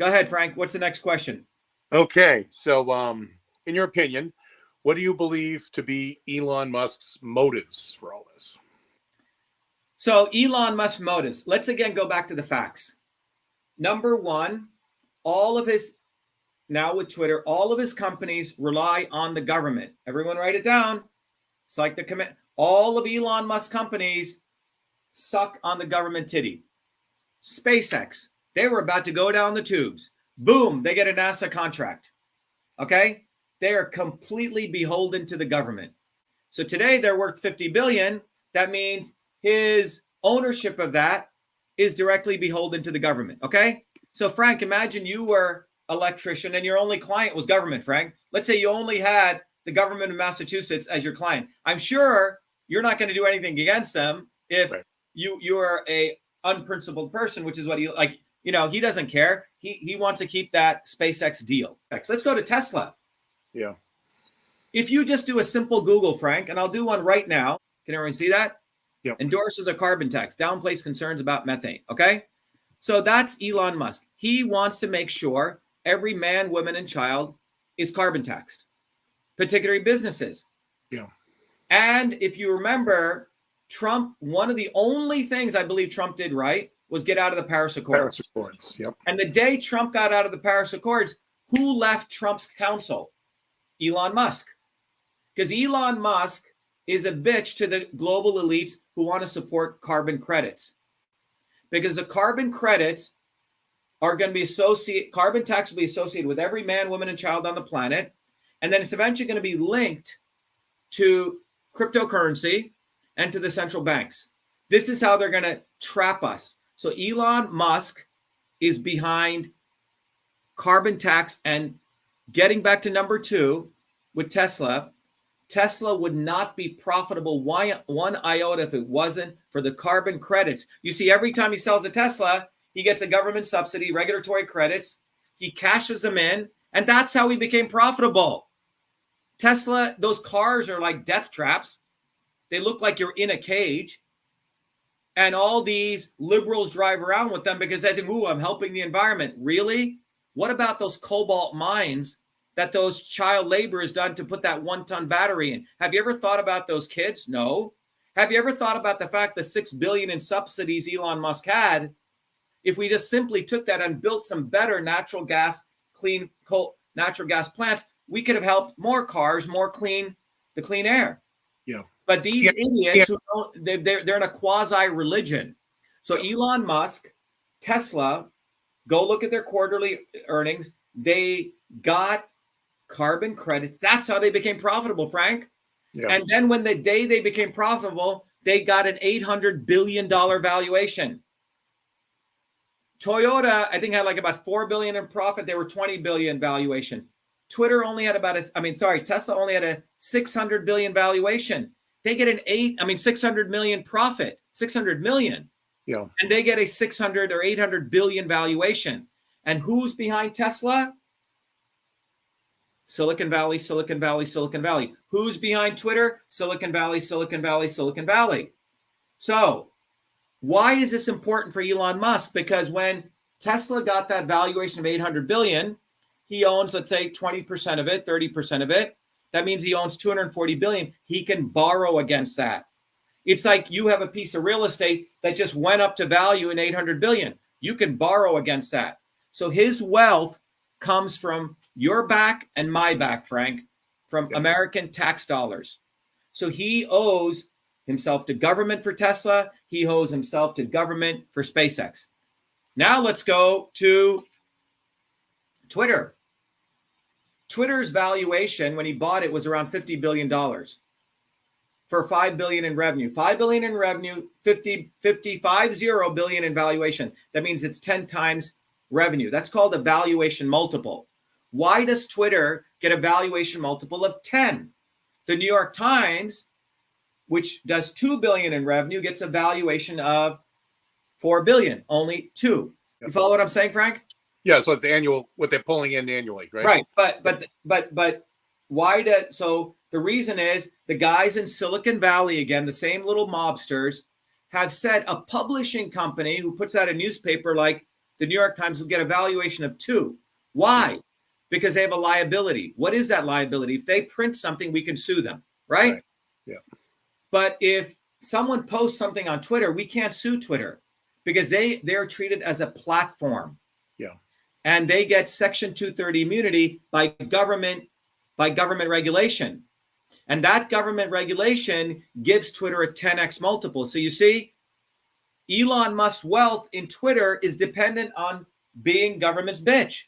Go ahead, Frank. What's the next question? Okay. So, in your opinion, what do you believe to be Elon Musk's motives for all this? So Elon Musk's motives. Let's again go back to the facts. Number one, all of his, now with Twitter, all of his companies rely on the government. Everyone write it down. It's like the command. All of Elon Musk companies suck on the government titty. SpaceX, they were about to go down the tubes. Boom, they get a NASA contract. Okay? They are completely beholden to the government. So today they're worth 50 billion. That means his ownership of that is directly beholden to the government. Okay? So Frank, imagine you were an electrician and your only client was government, Frank. Let's say you only had the government of Massachusetts as your client. I'm sure you're not going to do anything against them if you are a unprincipled person, which is what he like. He doesn't care. He wants to keep that SpaceX deal. Let's go to Tesla. Yeah. If you just do a simple Google, Frank, and I'll do one right now. Can everyone see that? Yep. Endorses a carbon tax, downplays concerns about methane. Okay. So that's Elon Musk. He wants to make sure every man, woman, and child is carbon taxed, particularly businesses. Yeah. And if you remember, Trump, one of the only things I believe Trump did right was get out of the Paris Accords. Yep. And the day Trump got out of the Paris Accords, who left Trump's council? Elon Musk. Because Elon Musk is a bitch to the global elites who want to support carbon credits. Because the carbon credits are going to be carbon tax will be associated with every man, woman, and child on the planet. And then it's eventually going to be linked to cryptocurrency and to the central banks. This is how they're going to trap us. So Elon Musk is behind carbon tax. And getting back to number two with Tesla, Tesla would not be profitable one iota if it wasn't for the carbon credits. You see, every time he sells a Tesla, he gets a government subsidy, regulatory credits. He cashes them in, and that's how he became profitable. Tesla, those cars are like death traps. They look like you're in a cage. And all these liberals drive around with them because they think, ooh, I'm helping the environment. Really? What about those cobalt mines that those child labor has done to put that 1-ton battery in? Have you ever thought about those kids? No. Have you ever thought about the fact that $6 billion in subsidies Elon Musk had? If we just simply took that and built some better natural gas plants, we could have helped more cars, the clean air. Yeah. But these idiots, they're in a quasi-religion. So Elon Musk, Tesla, go look at their quarterly earnings. They got carbon credits. That's how they became profitable, Frank. Yeah. And then when the day they became profitable, they got an $800 billion valuation. Toyota, I think, had like about $4 billion in profit. They were $20 billion valuation. Tesla only had a $600 billion valuation. They get $600 million profit, 600 million. Yeah. And they get a 600 or 800 billion valuation. And who's behind Tesla? Silicon Valley, Silicon Valley, Silicon Valley. Who's behind Twitter? Silicon Valley, Silicon Valley, Silicon Valley. So why is this important for Elon Musk? Because when Tesla got that valuation of 800 billion, he owns, let's say, 20% of it, 30% of it. That means he owns 240 billion. He can borrow against that. It's like you have a piece of real estate that just went up to value in 800 billion. You can borrow against that. So his wealth comes from your back and my back, Frank, from American tax dollars. So he owes himself to government for Tesla. He owes himself to government for SpaceX. Now let's go to Twitter. Twitter's valuation when he bought it was around $50 billion for $5 billion in revenue. $5 billion in revenue, 50 billion in valuation. That means it's 10 times revenue. That's called a valuation multiple. Why does Twitter get a valuation multiple of 10? The New York Times, which does $2 billion in revenue, gets a valuation of $4 billion, only 2. You follow what I'm saying, Frank? Yeah, so it's annual, what they're pulling in annually, right? Right, but why so the reason is the guys in Silicon Valley, again, the same little mobsters, have said a publishing company who puts out a newspaper like the New York Times will get a valuation of 2. Why? Because they have a liability. What is that liability? If they print something, we can sue them, right? Yeah. But if someone posts something on Twitter, we can't sue Twitter because they're treated as a platform. Yeah. And they get Section 230 immunity by government regulation. And that government regulation gives Twitter a 10x multiple. So you see, Elon Musk's wealth in Twitter is dependent on being government's bitch.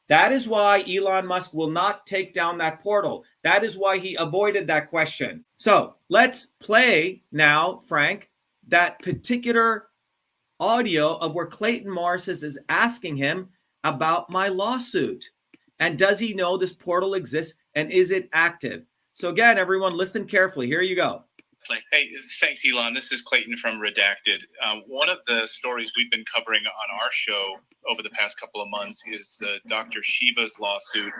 That is why Elon Musk will not take down that portal. That is why he avoided that question. So let's play now, Frank, that particular audio of where Clayton Morris is asking him about my lawsuit. And does he know this portal exists and is it active? So again, everyone, listen carefully. Here you go. Hey, thanks, Elon. This is Clayton from Redacted. One of the stories we've been covering on our show over the past couple of months is Dr. Shiva's lawsuit.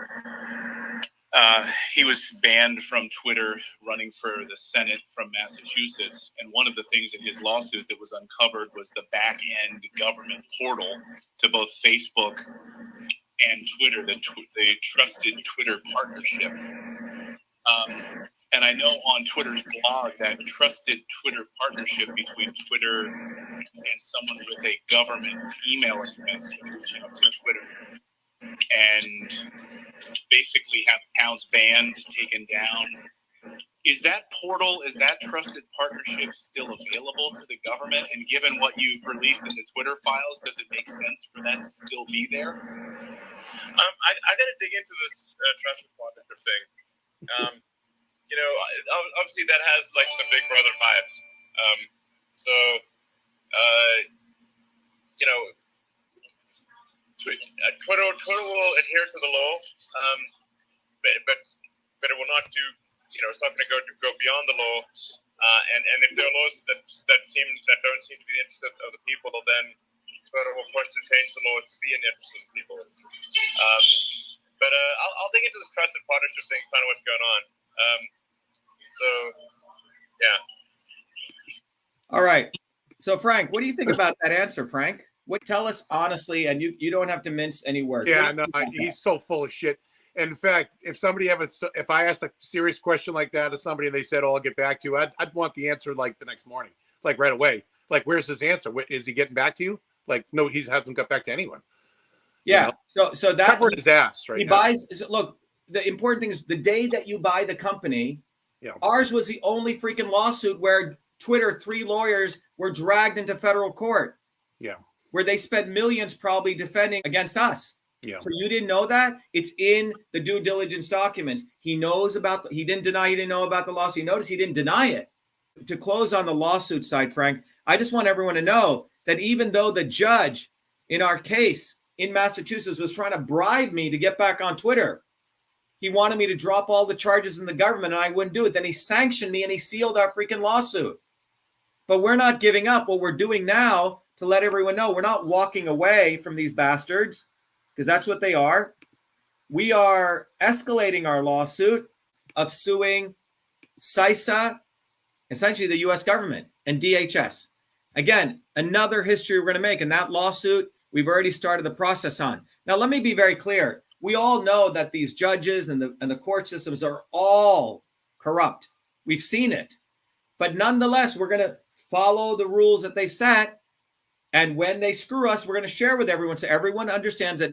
He was banned from Twitter running for the Senate from Massachusetts. And one of the things in his lawsuit that was uncovered was the back-end government portal to both Facebook and Twitter, the trusted Twitter partnership. And I know on Twitter's blog that trusted Twitter partnership between Twitter and someone with a government email address reaching out to Twitter and basically have accounts banned, taken down. Is that portal, is that trusted partnership still available to the government? And given what you've released in the Twitter files, does it make sense for that to still be there? I got to dig into this trusted partnership thing. Obviously that has like some Big Brother vibes. Twitter will adhere to the law, but it will not do. It's not going to go beyond the law. And if there are laws that don't seem to be the interest of the people, then Twitter will push to change the laws to be in the interest of the people. But I'll dig into this trusted partnership thing, find out what's going on. Yeah. All right. So, Frank, what do you think about that answer, Frank? Tell us honestly, and you don't have to mince any words. Yeah, no, he's so full of shit. And in fact, if I asked a serious question like that to somebody and they said, "Oh, I'll get back to you," I'd want the answer like the next morning, like right away. Like, where's his answer? Is he getting back to you? Like, no, he hasn't got back to anyone. Yeah. So that's covering his ass right now. Buys. Look, the important thing is the day that you buy the company. Yeah. Ours was the only freaking lawsuit where Twitter 3 lawyers were dragged into federal court. Yeah. Where they spent millions probably defending against us. Yeah. So you didn't know that? It's in the due diligence documents. He didn't deny he didn't know about the lawsuit. Notice he didn't deny it. To close on the lawsuit side, Frank, I just want everyone to know that even though the judge in our case in Massachusetts was trying to bribe me to get back on Twitter, he wanted me to drop all the charges in the government and I wouldn't do it. Then he sanctioned me and he sealed our freaking lawsuit. But we're not giving up. What we're doing now to let everyone know, we're not walking away from these bastards because that's what they are. We are escalating our lawsuit of suing CISA, essentially the U.S. government, and DHS. Again, another history we're going to make. And that lawsuit, we've already started the process on. Now, let me be very clear. We all know that these judges and the court systems are all corrupt. We've seen it. But nonetheless, we're going to follow the rules that they've set. And when they screw us, we're going to share with everyone so everyone understands that